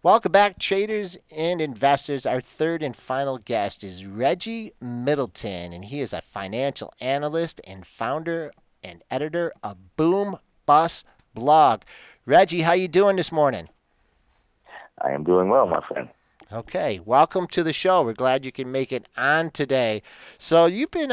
Welcome back, traders and investors. Our third and final guest is Reggie Middleton, and he is a financial analyst and founder and editor of Boom Bust Blog. Reggie, how you doing this morning? I am doing well, my friend. Okay, welcome to the show. We're glad you can make it on today. So you've been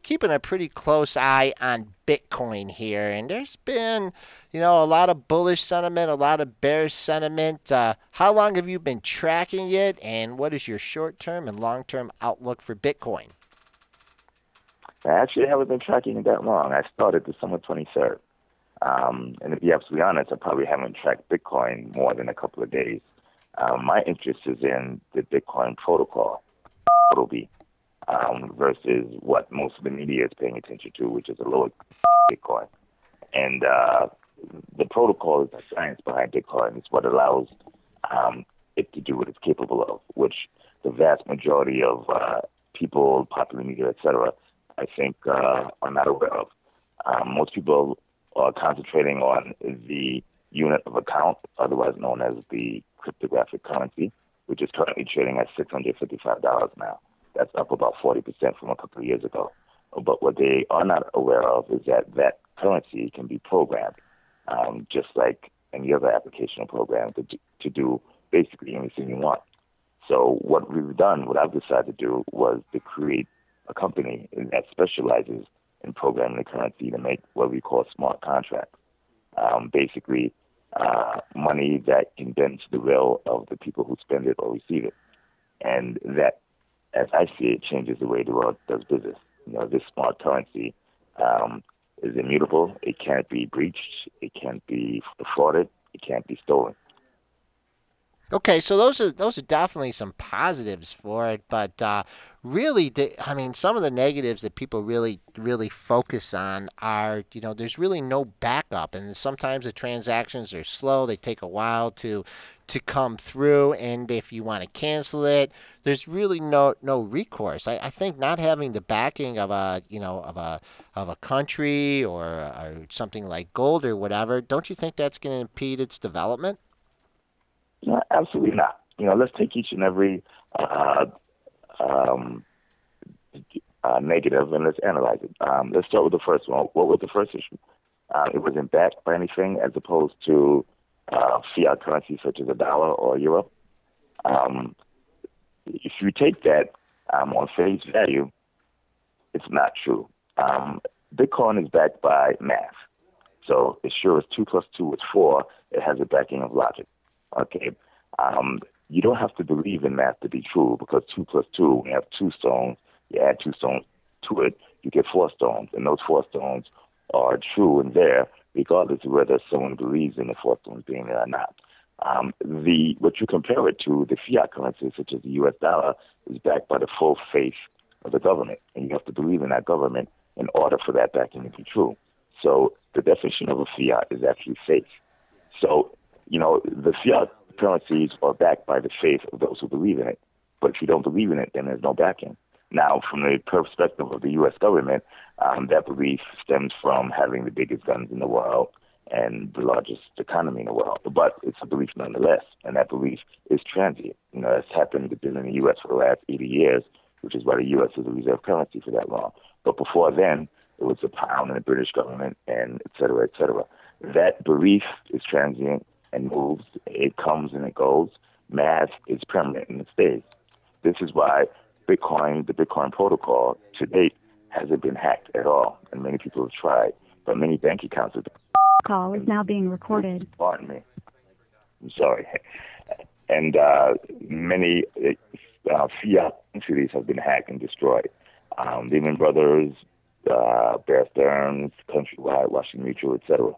keeping a pretty close eye on Bitcoin here, and there's been a lot of bullish sentiment, a lot of bearish sentiment. How long have you been tracking it, and what is your short term and long term outlook for Bitcoin? I actually haven't been tracking it that long. I started December 23rd. And to be absolutely honest, I probably haven't tracked Bitcoin more than a couple of days. My interest is in the Bitcoin protocol, B, versus what most of the media is paying attention to, which is a lower Bitcoin. And the protocol is the science behind Bitcoin. It's what allows it to do what it's capable of, which the vast majority of people, popular media, etc., I think are not aware of. Most people are concentrating on the unit of account, otherwise known as the cryptographic currency, which is currently trading at $655 now. That's up about 40% from a couple of years ago. But what they are not aware of is that currency can be programmed, just like any other application program, to do basically anything you want. So what I've decided to do was to create a company that specializes in programming the currency to make what we call smart contracts. Basically, money that can bend to the will of the people who spend it or receive it. And that, as I see it, changes the way the world does business. This smart currency is immutable. It can't be breached. It can't be defrauded. It can't be stolen. Okay, so those are definitely some positives for it, but really, I mean, some of the negatives that people really focus on are, there's really no backup, and sometimes the transactions are slow; they take a while to come through, and if you want to cancel it, there's really no recourse. I think not having the backing of a country or something like gold or whatever, don't you think that's going to impede its development? No, absolutely not. Let's take each and every uh, um, negative and let's analyze it. Let's start with the first one. What was the first issue? It wasn't backed by anything as opposed to fiat currency such as a dollar or a euro. Um, if you take that on face value, it's not true. Um, Bitcoin is backed by math. So as sure as 2 plus 2 is 4, it has a backing of logic. Okay. You don't have to believe in math to be true because 2 plus 2, when you have two stones, you add two stones to it, you get four stones. And those four stones are true and there, regardless of whether someone believes in the four stones being there or not. What you compare it to, the fiat currency, such as the U.S. dollar, is backed by the full faith of the government. And you have to believe in that government in order for that backing to be true. So the definition of a fiat is actually faith. So, the fiat currencies are backed by the faith of those who believe in it. But if you don't believe in it, then there's no backing. Now, from the perspective of the U.S. government, that belief stems from having the biggest guns in the world and the largest economy in the world. But it's a belief nonetheless, and that belief is transient. It's happened to been in the U.S. for the last 80 years, which is why the U.S. is a reserve currency for that long. But before then, it was the pound and the British government and et cetera, et cetera. That belief is transient and moves. It comes and it goes. Math is permanent and it stays. This is why Bitcoin, the Bitcoin protocol, to date, hasn't been hacked at all. And many people have tried, but many bank accounts have been. Call is now being recorded. Pardon me. I'm sorry. And many fiat entities have been hacked and destroyed. Lehman Brothers, Bear Stearns, Countrywide, Washington Mutual, etc.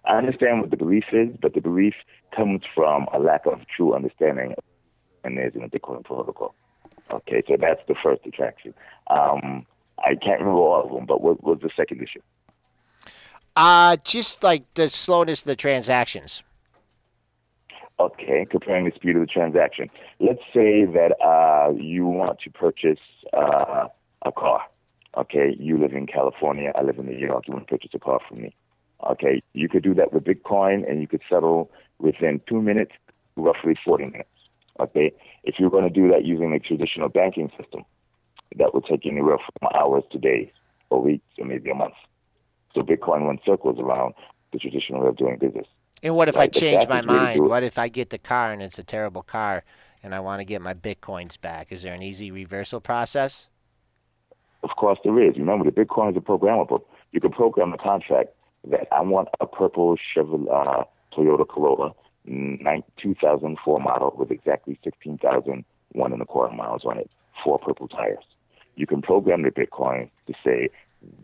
I understand what the belief is, but the belief comes from a lack of true understanding and there's in the Bitcoin protocol. Okay, so that's the first attraction. I can't remember all of them, but what was the second issue? Just like the slowness of the transactions. Okay, comparing the speed of the transaction. Let's say that you want to purchase a car. Okay, you live in California, I live in New York, you want to purchase a car from me. Okay, you could do that with Bitcoin and you could settle within 2 minutes roughly 40 minutes. Okay, if you're going to do that using a traditional banking system, that will take anywhere from hours to days, or weeks, or maybe a month. So Bitcoin runs circles around the traditional way of doing business. And what if I Right, the change my fastest way to mind? do it, What if I get the car and it's a terrible car and I want to get my Bitcoins back? Is there an easy reversal process? of course there is. Remember, the Bitcoins are programmable. You can program a contract that I want a purple Chevrolet Toyota Corolla, 2004 model with exactly 16,001 and a quarter miles on it, 4 purple tires. You can program the Bitcoin to say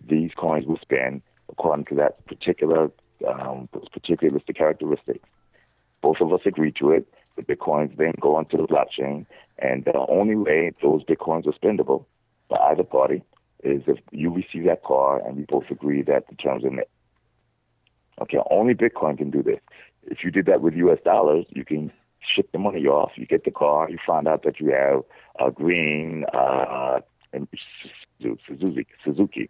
these coins will spend according to that particular those particular list of characteristics. Both of us agree to it. The Bitcoins then go onto the blockchain, and the only way those Bitcoins are spendable by either party is if you receive that car and we both agree that the terms are met. Okay, only Bitcoin can do this. If you did that with U.S. dollars, you can ship the money off. You get the car. You find out that you have a green and Suzuki,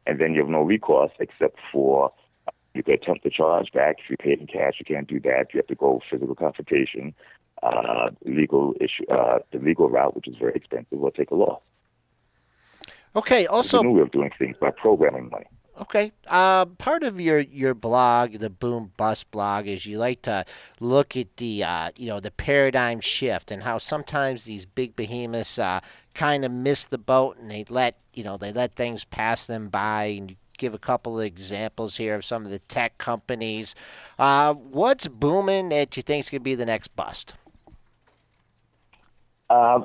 and then you have no recourse except for you could attempt to charge back. If you paid in cash, you can't do that. You have to go physical confrontation, legal issue, the legal route, which is very expensive, or take a loss. Okay. There's a Also, new way of doing things by programming money. okay. Part of your blog, the Boom Bust blog, is you like to look at the the paradigm shift and how sometimes these big behemoths kind of miss the boat and they let things pass them by. And you give a couple of examples here of some of the tech companies. What's booming that you think is going to be the next bust? Uh,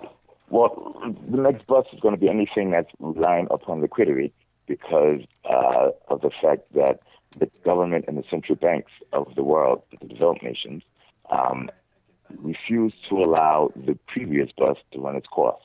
well, the next bust is going to be anything that's relying upon liquidity because of the fact that the government and the central banks of the world, the developed nations, refused to allow the previous bust to run its course.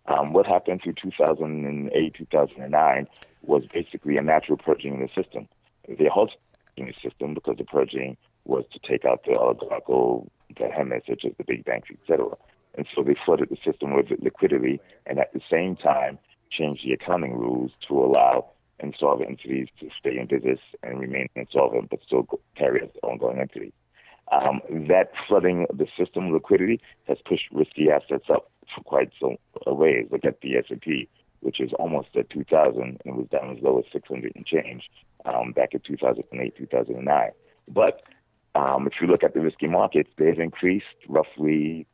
What happened through 2008, 2009 was basically a natural purging in the system. They halted the system because the purging was to take out the oligarchical behemoths such as the big banks, etc. And so they flooded the system with liquidity and at the same time changed the accounting rules to allow insolvent entities to stay in business and remain insolvent but still carry as ongoing entities. That flooding of the system with liquidity has pushed risky assets up for quite some ways. Look at the S&P, which is almost at 2,000 and it was down as low as 600 and change back in 2008, 2009. But if you look at the risky markets, they've increased roughly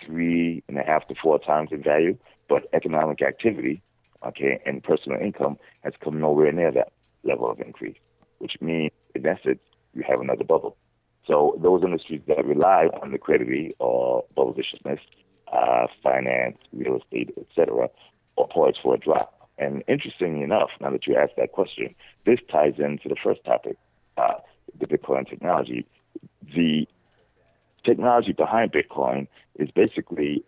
3.5 to 4 times in value, but economic activity, okay, and personal income has come nowhere near that level of increase, which means, in essence, you have another bubble. So those industries that rely on liquidity or bubble viciousness, finance, real estate, etc., are poised for a drop. And interestingly enough, now that you asked that question, this ties into the first topic, the Bitcoin technology. The technology behind Bitcoin is basically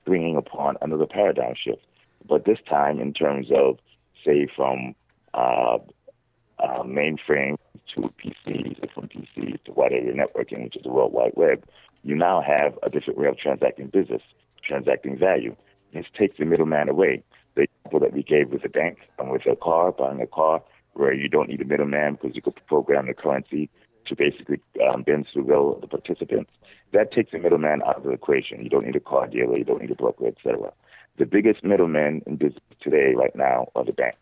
bringing upon another paradigm shift, but this time in terms of, say, from mainframe to PCs, or from PCs to wide area networking, which is the World Wide Web, you now have a different way of transacting business, transacting value. This takes the middleman away. The example that we gave with a bank and with a car, buying a car, where you don't need a middleman because you could program the currency to basically bend to the will of the participants. That takes the middleman out of the equation. You don't need a car dealer, you don't need a broker, etc. The biggest middlemen in business today, right now, are the banks.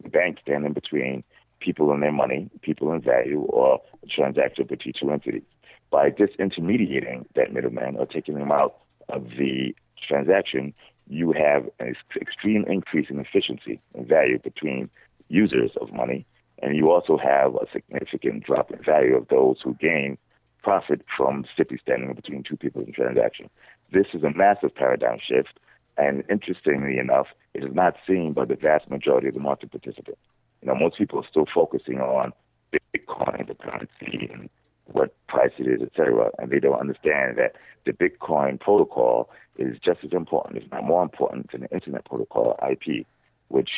The banks stand in between people and their money, people and value, or a transaction between two entities. By disintermediating that middleman or taking them out of the transaction, you have an extreme increase in efficiency and value between users of money, and you also have a significant drop in value of those who gain profit from simply standing between two people in transaction. This is a massive paradigm shift, and interestingly enough, it is not seen by the vast majority of the market participants. Most people are still focusing on Bitcoin, the currency, and what price it is, etc., and they don't understand that the Bitcoin protocol is just as important, if not more important, than the Internet Protocol, IP, which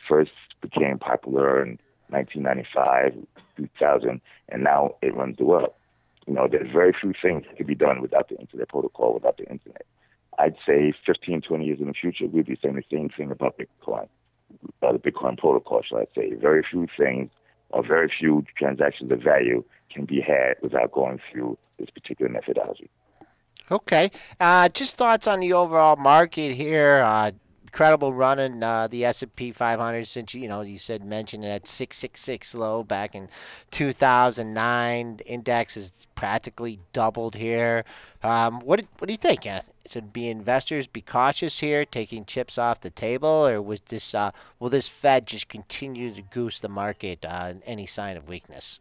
first became popular in 1995, 2000, and now it runs the world. There's very few things that can be done without the Internet Protocol, without the Internet. I'd say 15, 20 years in the future, we'll be saying the same thing about Bitcoin, the Bitcoin protocol, shall I say. Very few things or very few transactions of value can be had without going through this particular methodology. Okay. Just thoughts on the overall market here. Incredible run in the S&P 500 since you said mentioned it at 666 low back in 2009. The index has practically doubled here. What do you think? Should be investors be cautious here, taking chips off the table, or was this will this Fed just continue to goose the market? Any sign of weakness?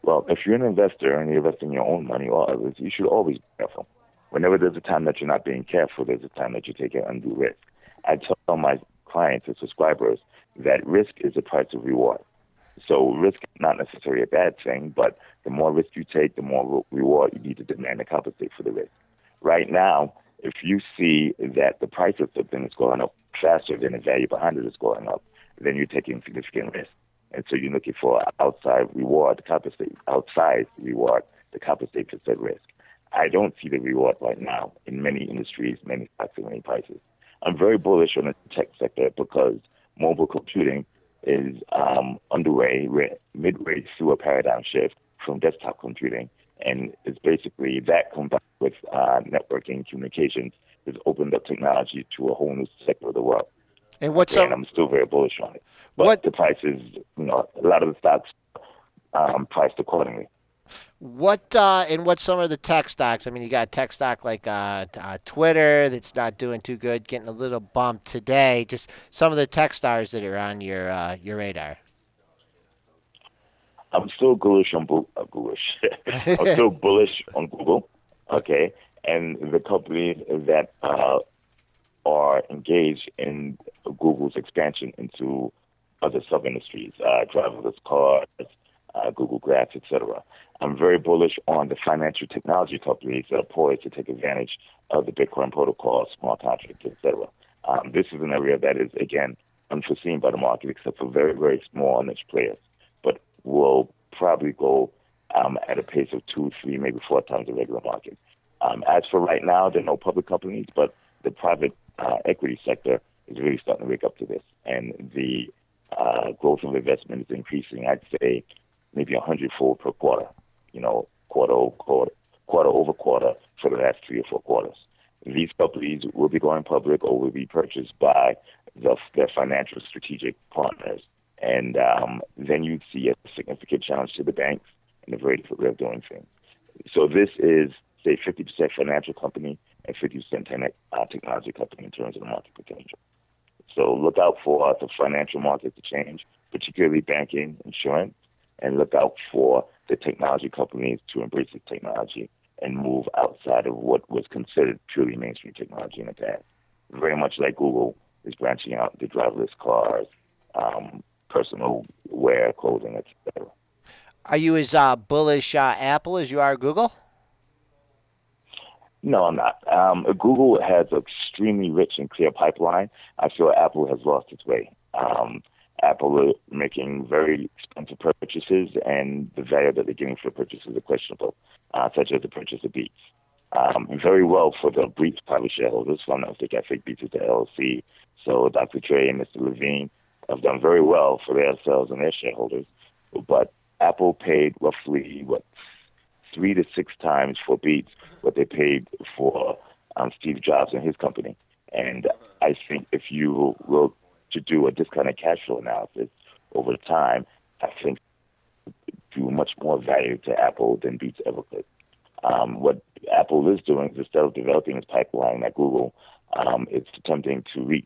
Well, if you're an investor and you're investing your own money or others, you should always be careful. Whenever there's a time that you're not being careful, there's a time that you take an undue risk. I tell my clients and subscribers that risk is the price of reward. So risk is not necessarily a bad thing, but the more risk you take, the more reward you need to demand to compensate for the risk. Right now, if you see that the price of something is going up faster than the value behind it is going up, then you're taking significant risk. And so you're looking for outside reward to compensate, outside reward to compensate for said risk. I don't see the reward right now in many industries, many stocks, and many prices. I'm very bullish on the tech sector because mobile computing is underway. We're midway through a paradigm shift from desktop computing, and it's basically that combined with networking communications has opened up technology to a whole new sector of the world. And what's Okay, and some I'm still very bullish on it. But what the prices, a lot of the stocks priced accordingly. what's some of the tech stocks? I mean, you got a tech stock like Twitter that's not doing too good, getting a little bump today. Just some of the tech stars that are on your radar. I'm still bullish on bullish. I'm still bullish on Google. Okay, and the companies that are engaged in Google's expansion into other sub-industries, driverless cars, Google Glass, etc. I'm very bullish on the financial technology companies that are poised to take advantage of the Bitcoin protocol, smart contracts, etc. This is an area that is, again, unforeseen by the market except for very, very small niche players, but will probably go at a pace of 2, 3, maybe 4 times the regular market. As for right now, there are no public companies, but the private equity sector is really starting to wake up to this, and the growth of investment is increasing. I'd say maybe 100-fold per quarter. Quarter over quarter for the last 3 or 4 quarters. These companies will be going public or will be purchased by their financial strategic partners, and then you'd see a significant challenge to the banks and the very different way of doing things. So this is, say, 50% financial company and 50% technology company in terms of the market potential. So look out for the financial market to change, particularly banking, insurance, and look out for the technology companies to embrace this technology and move outside of what was considered purely mainstream technology in the past. Very much like Google is branching out into driverless cars, personal wear, clothing, etc. Are you as bullish Apple as you are Google? No, I'm not. Google has an extremely rich and clear pipeline. I feel Apple has lost its way. Apple are making very expensive purchases, and the value that they're getting for the purchases are questionable, such as the purchase of Beats. Very well for the Beats private shareholders. So I'm not thinking I think Beats is the LLC. So Dr. Trey and Mr. Levine have done very well for themselves and their shareholders. But Apple paid roughly, 3 to 6 times for Beats what they paid for Steve Jobs and his company. And I think if you will to do a discounted cash flow analysis over time, I think do much more value to Apple than Beats ever could. What Apple is doing is instead of developing its pipeline at Google, it's attempting to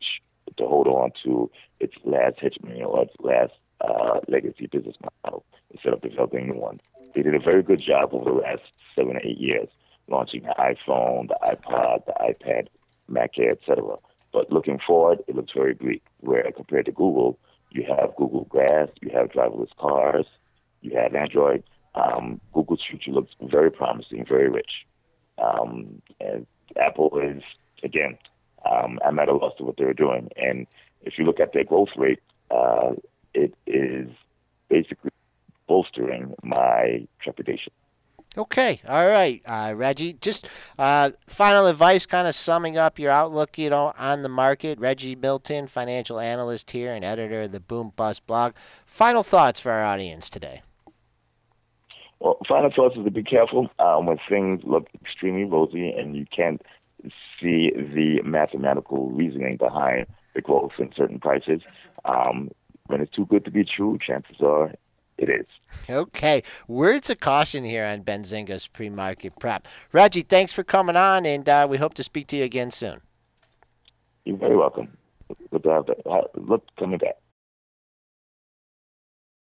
hold on to its last hegemony or its last legacy business model instead of developing new ones. They did a very good job over the last 7 or 8 years, launching the iPhone, the iPod, the iPad, Mac Air, etc. But looking forward, it looks very bleak. Where compared to Google, you have Google Glass, you have driverless cars, you have Android. Google's future looks very promising, very rich. And Apple is, again, I'm at a loss to what they're doing. And if you look at their growth rate, it is basically bolstering my trepidation. Okay, all right, Reggie. Just final advice, kind of summing up your outlook, on the market. Reggie Middleton, financial analyst here and editor of the Boom Bust blog. Final thoughts for our audience today. Well, final thoughts is to be careful when things look extremely rosy and you can't see the mathematical reasoning behind the growth in certain prices. When it's too good to be true, chances are it is. Okay, words of caution here on Benzinga's pre-market prep. Reggie, thanks for coming on, and we hope to speak to you again soon. You're very welcome. Look coming back.